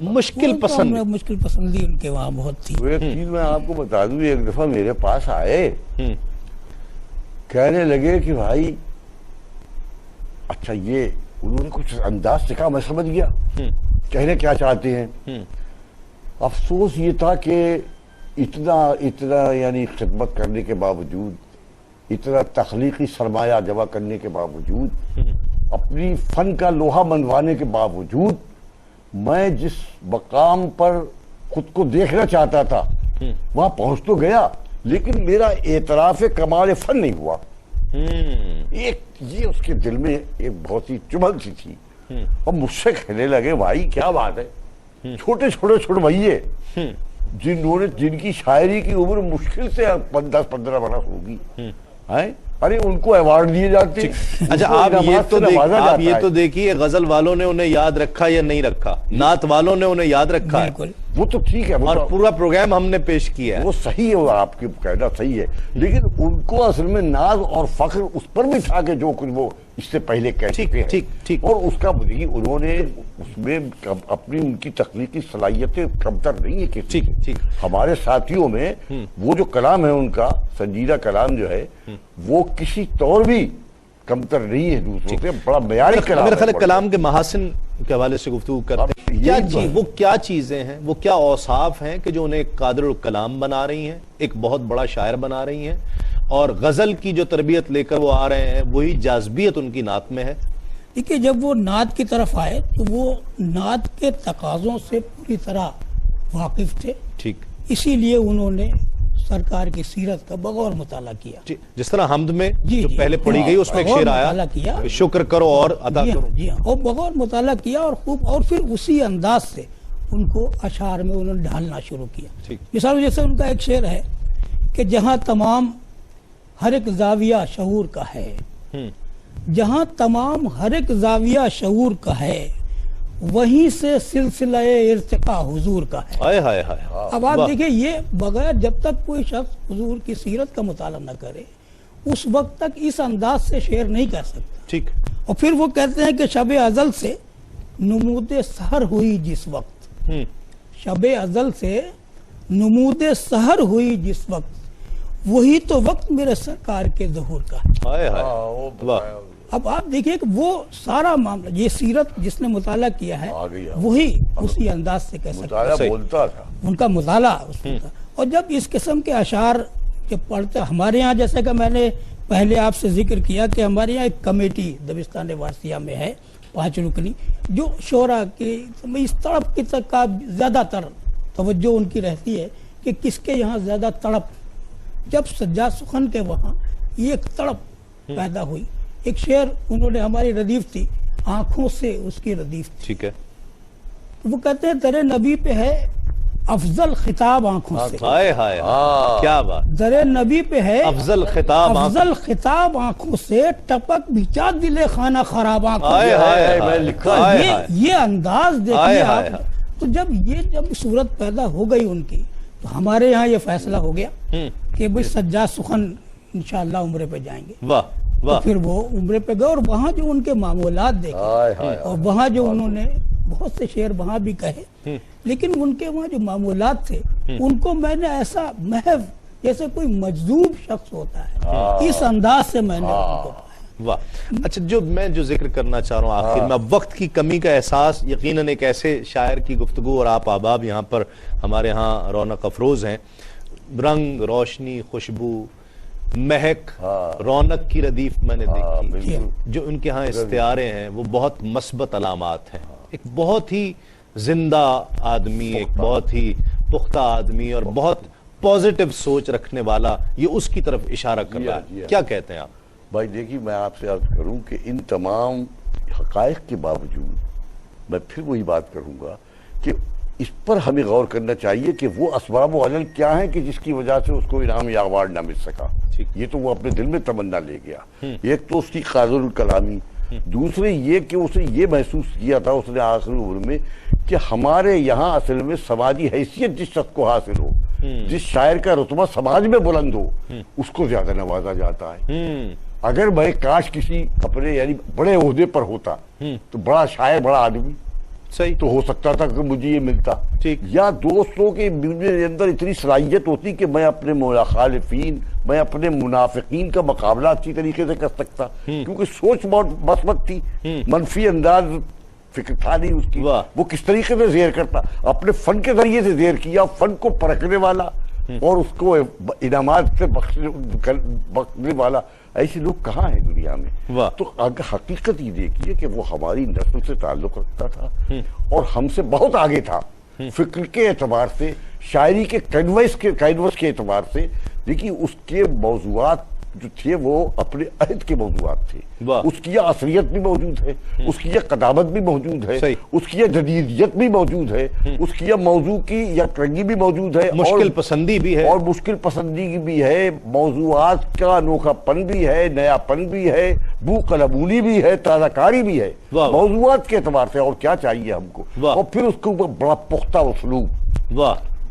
مشکل
پسندی ان کے وہاں بہت تھی۔
ایک چیز میں آپ کو بتا دوں، ایک دفعہ میرے پاس آئے، کہنے لگے کہ بھائی اچھا یہ انہوں نے کچھ انداز سکھا، میں سمجھ گیا کہنے کیا چاہتے ہیں۔ افسوس یہ تھا کہ اتنا یعنی خدمت کرنے کے باوجود، اتنا تخلیقی سرمایہ جمع کرنے کے باوجود، اپنی فن کا لوہا منوانے کے باوجود، میں جس مقام پر خود کو دیکھنا چاہتا تھا وہاں پہنچ تو گیا، لیکن میرا اعتراف کمال فن نہیں ہوا۔ یہ اس کے دل میں ایک بہت ہی چبھن سی تھی، اور مجھ سے کہنے لگے بھائی کیا بات ہے، چھوٹے چھوٹے چھڑوئیے جن کی شاعری کی عمر مشکل سے 10-15 برس ہوگی، ارے ان کو ایوارڈ دیے جاتے۔
اچھا آپ یہ تو دیکھیے، غزل والوں نے انہیں یاد رکھا یا نہیں رکھا، نعت والوں نے انہیں یاد رکھا ہے،
وہ تو ٹھیک ہے،
اور پورا پروگرام ہم نے پیش کیا ہے،
وہ صحیح ہے، آپ کی کہنا صحیح ہے، لیکن ان کو اصل میں ناز اور فخر اس پر بھی تھا کہ جو کچھ وہ اس سے پہلے کہہ چکے ہیں، اور اس کا انہوں نے اس میں اپنی ان کی تخلیقی صلاحیتیں کمتر نہیں ہے کسی۔ ہمارے ساتھیوں میں وہ جو کلام ہے ان کا سنجیدہ کلام جو ہے وہ کسی طور بھی کمتر نہیں ہے دوسروں سے، بڑا معیاری کلام ہے۔
میرے خیال کلام کے محاسن کے حوالے سے گفتگو کرتے ہیں، وہ کیا چیزیں ہیں، وہ کیا اوصاف ہیں کہ جو انہیں قادر الکلام بنا رہی ہیں، ایک بہت بڑا شاعر بنا رہی ہیں، اور غزل کی جو تربیت لے کر وہ آ رہے ہیں وہی جاذبیت ان کی نعت میں ہے؟
دیکھیے جب وہ نعت کی طرف آئے تو وہ نعت کے تقاضوں سے پوری طرح واقف تھے، اسی لیے انہوں نے سرکار کی سیرت کا بغور مطالعہ کیا۔
جس طرح حمد میں جو پہلے پڑھی گئی اس میں ایک شعر آیا، شکر کرو اور ادا کرو،
اور بغور مطالعہ کیا، اور خوب، اور پھر اسی انداز سے ان کو اشعار میں انہوں نے ڈھالنا شروع کیا۔ مثال جیسے ان کا ایک شعر ہے کہ جہاں تمام ہر ایک زاویہ شعور کا ہے، جہاں تمام ہر ایک زاویہ شعور کا ہے، وہیں سے سلسلہ ارتقاء حضور کا ہے۔
ہائے ہائے ہائے،
اب آپ دیکھیں، یہ بغیر جب تک کوئی شخص حضور کی سیرت کا مطالعہ نہ کرے اس وقت تک اس انداز سے شعر نہیں کر سکتا۔
ٹھیک۔
اور پھر وہ کہتے ہیں کہ شب ازل سے نمود سحر ہوئی جس وقت، شب ازل سے نمود سحر ہوئی جس وقت، وہی تو وقت میرے سرکار کے ظہور کا ہے۔
ہائے ہائے، واہ۔
اب آپ دیکھیں کہ وہ سارا معاملہ، یہ سیرت جس نے مطالعہ کیا ہے وہی اسی انداز سے کہہ سکتا ہے،
بولتا تھا
ان کا مطالعہ اس میں تھا۔ اور جب اس قسم کے اشعار جب پڑھتے، ہمارے یہاں جیسے کہ میں نے پہلے آپ سے ذکر کیا کہ ہمارے یہاں ایک کمیٹی دبستان وارثیہ میں ہے 5 رکنی، جو شعراء کی اس تڑپ کی تک کا زیادہ تر توجہ ان کی رہتی ہے کہ کس کے یہاں زیادہ تڑپ۔ جب سجاد سخن کے وہاں یہ ایک تڑپ پیدا ہوئی، ایک شعر انہوں نے ہماری ردیف تھی، آنکھوں سے اس کی ردیف تھی،
ٹھیک ہے۔
وہ کہتے ہیں تیرے نبی پہ ہے افضل خطاب آنکھوں سے،
ہائے ہائے، کیا بات،
تیرے نبی پہ ہے
افضل خطاب
افضل خطاب آنکھوں سے، ٹپک بچا دل خانہ خراب آنکھوں
ہائے
سے۔
ہائے،
میں لکھا
ہائے،
یہ انداز
ہائے
دیکھیے
ہائے۔
آپ۔ تو جب صورت پیدا ہو گئی ان کی، تو ہمارے یہاں یہ فیصلہ ہو گیا کہ بھئی سجاد سخن انشاءاللہ عمرے پہ جائیں گے۔
واہ
تو
واہ،
پھر وہ عمرے پہ گئے، اور وہاں جو ان کے معمولات دیکھے، اور وہاں جو انہوں نے بہت سے شعر وہاں بھی کہے، لیکن ان کے وہاں جو معمولات تھے ان کو میں نے ایسا محض جیسے کوئی مجذوب شخص ہوتا ہے، اس انداز سے میں نے ان کو پایا۔
واہ۔ اچھا، جو میں جذکر کرنا چاہ رہا ہوں آخر میں، وقت کی کمی کا احساس یقیناً ایک ایسے شاعر کی گفتگو، اور آپ احباب یہاں پر ہمارے ہاں رونق افروز ہیں، رنگ، روشنی، خوشبو، مہک، رونق کی ردیف میں نے دیکھی، جو ان کے ہاں استعارے ہیں وہ بہت مثبت علامات ہیں۔ ایک بہت ہی زندہ آدمی، ایک بہت ہی پختہ آدمی اور بہت پوزیٹیو سوچ رکھنے والا، یہ اس کی طرف اشارہ کر رہا ہے۔ کیا کہتے ہیں آپ؟
بھائی دیکھیے، میں آپ سے عرض کروں کہ ان تمام حقائق کے باوجود میں پھر وہی بات کروں گا کہ اس پر ہمیں غور کرنا چاہیے کہ وہ اسباب و علل کیا ہیں کہ جس کی وجہ سے اس کو انعام یا ایوارڈ نہ مل سکا۔ یہ تو وہ اپنے دل میں تمنا لے گیا۔ ایک تو اس کی قادر الکلامی، دوسرے یہ کہ اسے یہ محسوس کیا تھا اس نے آخری عمر میں کہ ہمارے یہاں اصل میں سماجی حیثیت جس شخص کو حاصل ہو، جس شاعر کا رتبہ سماج میں بلند ہو، اس کو زیادہ نوازا جاتا ہے۔ اگر میں کاش کسی اپنے یعنی بڑے عہدے پر ہوتا تو بڑا شاعر، بڑا آدمی
صحیح
تو ہو سکتا تھا کہ مجھے یہ ملتا، یا دوستوں کے میرے اندر اتنی صلاحیت ہوتی کہ میں اپنے مخالفین، میں اپنے منافقین کا مقابلہ اچھی طریقے سے کر سکتا، کیونکہ سوچ بہت مثبت تھی، منفی انداز فکر تھا نہیں اس کی۔ وہ کس طریقے سے زیر کرتا، اپنے فن کے ذریعے سے زیر کیا، فن کو پرکھنے والا اور اس کو انعامات سے بخشنے والا۔ ایسے لوگ کہاں ہیں دنیا میں؟ تو حقیقت یہ دیکھیے کہ وہ ہماری نسل سے تعلق رکھتا تھا اور ہم سے بہت آگے تھا فکر کے اعتبار سے، شاعری کے کینوس کے اعتبار سے۔ دیکھیے اس کے موضوعات جو تھے وہ اپنے عہد کے موضوعات تھے، اس کی یہ عصریت بھی موجود ہے، اس کی یہ قدامت بھی موجود ہے، اس کی یہ جدیدیت بھی موجود ہے، اس کی یہ موضوع کی یک رنگی بھی موجود ہے،
مشکل پسندی بھی ہے،
اور مشکل پسندی بھی ہے، موضوعات کا انوکھا پن بھی ہے، نیا پن بھی ہے، بو قلمونی بھی ہے، تازہ کاری بھی ہے موضوعات کے اعتبار سے۔ اور کیا چاہیے ہم کو؟ اور پھر اس کے اوپر بڑا پختہ اسلوب،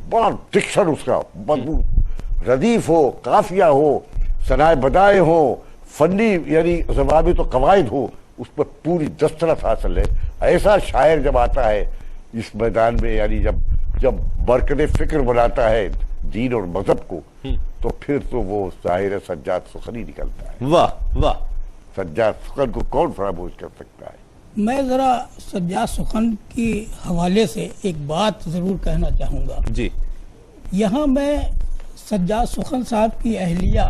بڑا ڈکشن اس کا مضبوط، ردیف ہو، قافیہ ہو، ثنائے بدائے ہوں، فنی یعنی ضوابط و قواعد ہو، اس پر پوری دسترس حاصل ہے۔ ایسا شاعر جب آتا ہے اس میدان میں، یعنی جب برکت فکر بناتا ہے دین اور مذہب کو، تو پھر تو وہ ظاہر سجاد سخن نکلتا ہے۔
واہ واہ،
سجاد سخن کو کون فراموش کر سکتا ہے؟
میں ذرا سجاد سخن کی حوالے سے ایک بات ضرور کہنا چاہوں گا۔
جی،
یہاں میں سجاد سخن صاحب کی اہلیہ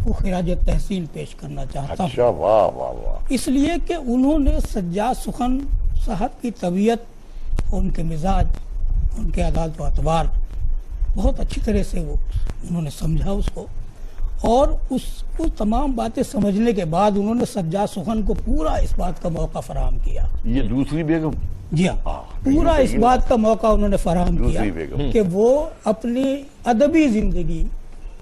کو خراج تحسین پیش کرنا چاہتا ہوں۔
اچھا، واہ واہ واہ۔
اس لیے کہ انہوں نے سجاد سخن صاحب کی طبیعت، ان کے مزاج، ان کے عادات و اطوار بہت اچھی طرح سے انہوں نے سمجھا اس کو، اور اس کو تمام باتیں سمجھنے کے بعد انہوں نے سجاد سخن کو پورا اس بات کا موقع فراہم کیا۔
یہ دوسری بیگم؟
جی ہاں، پورا اس بات کا موقع انہوں نے فراہم کیا کہ وہ اپنی ادبی زندگی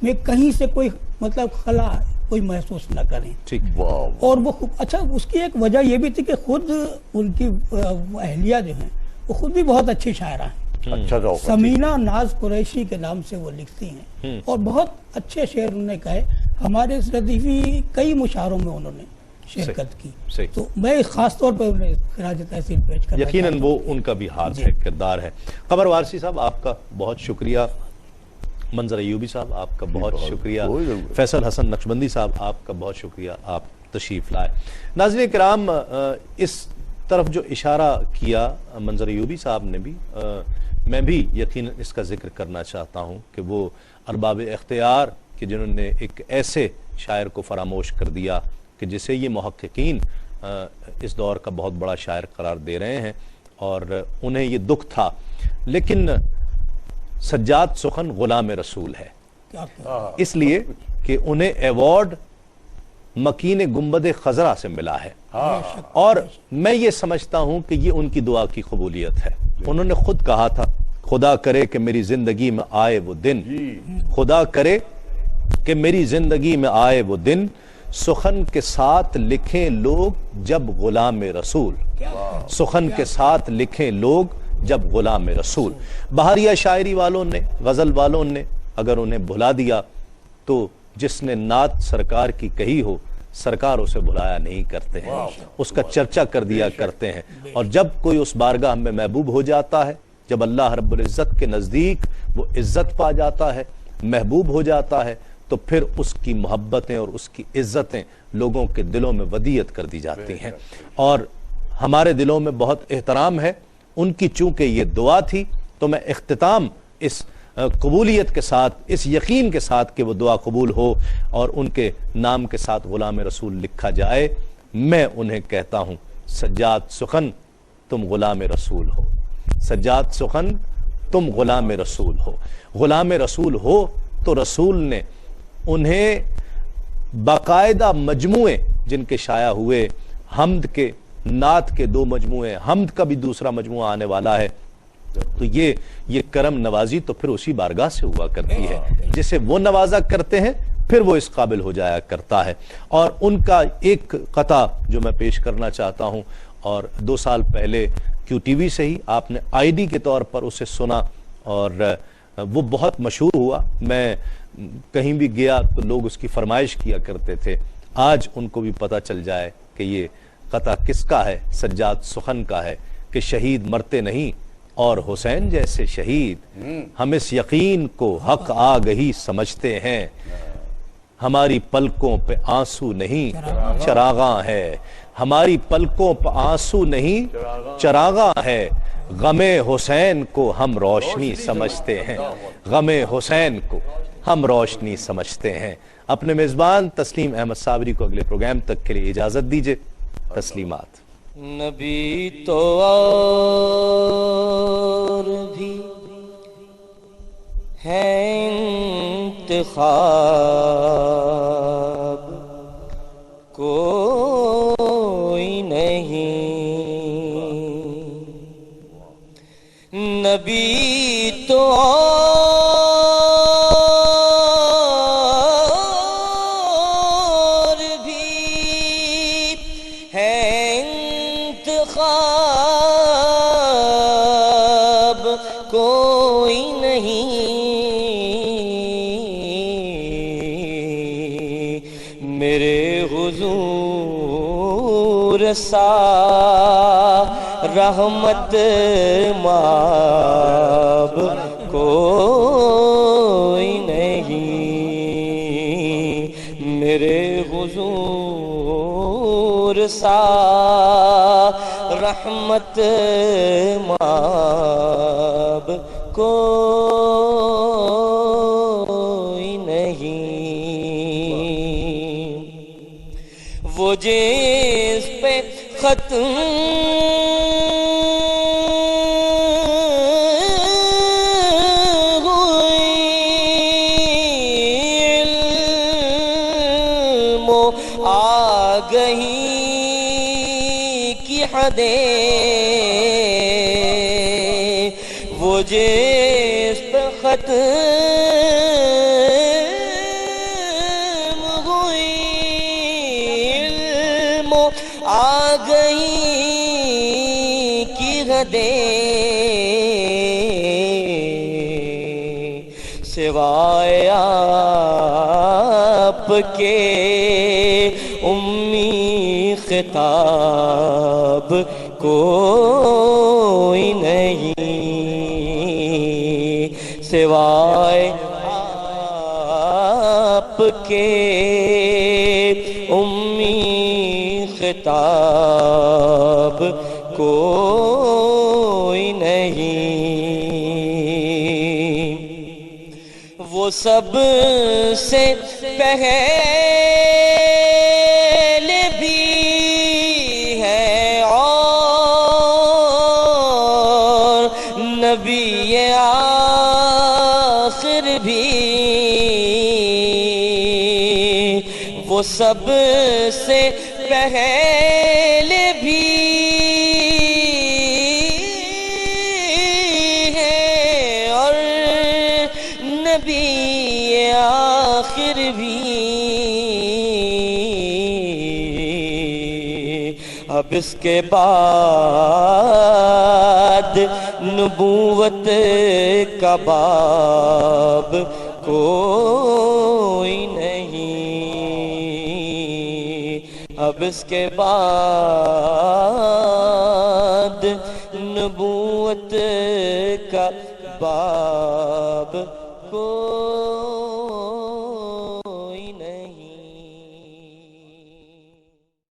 میں کہیں سے کوئی مطلب خلا کوئی محسوس نہ کریں.
ٹھیک.
اور وہ اچھا اس کی ایک وجہ یہ بھی تھی کہ خود ان کی اہلیہ جو ہیں وہ خود بھی بہت اچھی شاعرہ ہیں.
اچھا ذوق ہے.
سمینہ ناز قریشی کے نام سے وہ لکھتی ہیں اور بہت اچھے شعر انہوں نے کہے. ہمارے ردیفی کئی مشاعروں میں انہوں نے شرکت کی. تو میں خاص طور پر انہیں خراج تحسین پیش کرنا
یقیناً وہ ان کا بھی ہاتھ ہے، کردار ہے. قمر وارثی صاحب آپ کا بہت شکریہ. منظر ایوبی صاحب آپ کا بہت شکریہ. فیصل حسن نقشبندی صاحب آپ کا بہت شکریہ، آپ تشریف لائے. ناظرین کرام، اس طرف جو اشارہ کیا منظر ایوبی صاحب نے بھی، میں بھی یقیناً اس کا ذکر کرنا چاہتا ہوں کہ وہ ارباب اختیار کہ جنہوں نے ایک ایسے شاعر کو فراموش کر دیا کہ جسے یہ محققین اس دور کا بہت بڑا شاعر قرار دے رہے ہیں، اور انہیں یہ دکھ تھا. لیکن سجاد سخن غلام رسول ہے، اس لیے کہ انہیں ایوارڈ مکین گنبد خضرا سے ملا ہے، اور میں یہ سمجھتا ہوں کہ یہ ان کی دعا کی قبولیت ہے. انہوں نے خود کہا تھا، خدا کرے کہ میری زندگی میں آئے وہ دن، خدا کرے کہ میری زندگی میں آئے وہ دن، سخن کے ساتھ لکھیں لوگ جب غلام رسول، سخن کے ساتھ لکھیں لوگ جب غلام رسول. بہاریہ شاعری والوں نے، غزل والوں نے اگر انہیں بھلا دیا تو جس نے نعت سرکار کی کہی ہو سرکار اسے بھلایا نہیں کرتے ہیں، اس کا چرچا کر دیا کرتے ہیں. اور جب کوئی اس بارگاہ میں محبوب ہو جاتا ہے، جب اللہ رب العزت کے نزدیک وہ عزت پا جاتا ہے، محبوب ہو جاتا ہے، تو پھر اس کی محبتیں اور اس کی عزتیں لوگوں کے دلوں میں ودیعت کر دی جاتی ہیں. اور ہمارے دلوں میں بہت احترام ہے ان کی. چونکہ یہ دعا تھی تو میں اختتام اس قبولیت کے ساتھ، اس یقین کے ساتھ کہ وہ دعا قبول ہو اور ان کے نام کے ساتھ غلام رسول لکھا جائے، میں انہیں کہتا ہوں سجاد سخن تم غلام رسول ہو، سجاد سخن تم غلام رسول ہو. غلام رسول ہو تو رسول نے انہیں باقاعدہ مجموعے جن کے شائع ہوئے، حمد کے، نعت کے 2 مجموعے، حمد کا بھی دوسرا مجموعہ آنے والا ہے. تو یہ کرم نوازی تو پھر اسی بارگاہ سے ہوا کرتی ہے، جسے وہ نوازا کرتے ہیں پھر وہ اس قابل ہو جایا کرتا ہے. اور ان کا ایک قطع جو میں پیش کرنا چاہتا ہوں، اور 2 سال پہلے کیو ٹی وی سے ہی آپ نے آئی ڈی کے طور پر اسے سنا اور وہ بہت مشہور ہوا. میں کہیں بھی گیا تو لوگ اس کی فرمائش کیا کرتے تھے. آج ان کو بھی پتہ چل جائے کہ یہ قطع کس کا ہے، سجاد سخن کا ہے کہ شہید مرتے نہیں اور حسین جیسے شہید، ہم اس یقین کو حق آگہی سمجھتے ہیں، ہماری پلکوں پہ آنسو نہیں چراغاں ہے، ہماری پلکوں پہ آنسو نہیں چراغاں ہے، غم حسین کو ہم روشنی سمجھتے ہیں، غم حسین کو ہم روشنی سمجھتے ہیں. اپنے میزبان تسلیم احمد صابری کو اگلے پروگرام تک کے لیے اجازت دیجئے. تسلیمات.
نبی تو اور بھی ہے انتخاب، کوئی نہیں. نبی تو رحمت ماب کوئی نہیں، میرے حضور سا رحمت ماب کوئی نہیں. وہ جس پہ ختم وہ جس پہ ختم کی حدیں سوائے آپ کے امی خطاب کوئی نہیں، سوائے آپ کے امی خطاب کوئی نہیں، وہ سب سے پہلے بھی ہے اور نبی آخر بھی، وہ سب سے پہلے بھی ہے اور نبی آخر بھی، اب اس کے بعد نبوت کا باب کوئی نہیں، اب اس کے بعد نبوت کا باب کوئی